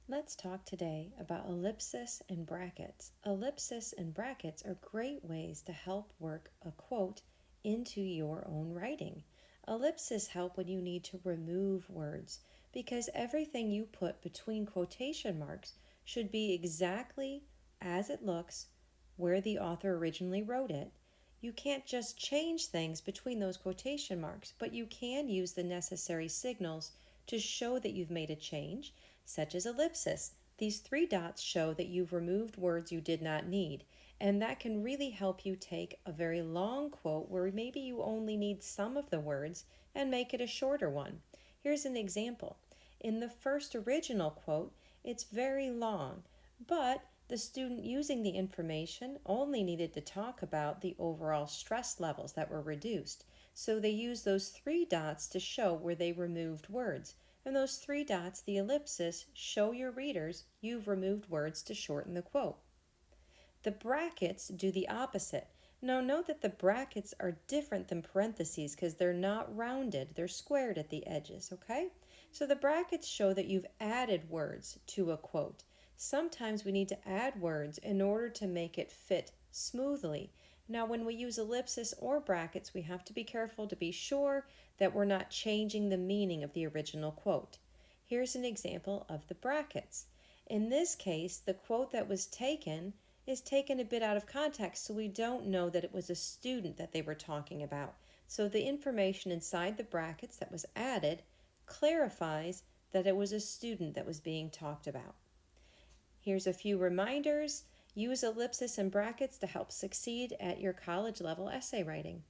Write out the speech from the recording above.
Let's talk today about ellipsis and brackets. Ellipsis and brackets are great ways to help work a quote into your own writing. Ellipses help when you need to remove words because everything you put between quotation marks should be exactly as it looks where the author originally wrote it. You can't just change things between those quotation marks, but you can use the necessary signals to show that you've made a change, such as ellipsis. These three dots show that you've removed words you did not need, and that can really help you take a very long quote where maybe you only need some of the words and make it a shorter one. Here's an example. In the first original quote, it's very long, but the student using the information only needed to talk about the overall stress levels that were reduced. So they used those three dots to show where they removed words. And those three dots, the ellipsis, show your readers you've removed words to shorten the quote. The brackets do the opposite. Now note that the brackets are different than parentheses because they're not rounded, they're squared at the edges, okay? So the brackets show that you've added words to a quote. Sometimes we need to add words in order to make it fit smoothly. Now when we use ellipsis or brackets, we have to be careful to be sure that we're not changing the meaning of the original quote. Here's an example of the brackets. In this case, the quote that was taken is taken a bit out of context, so we don't know that it was a student that they were talking about. So the information inside the brackets that was added clarifies that it was a student that was being talked about. Here's a few reminders. Use ellipsis and brackets to help succeed at your college level essay writing.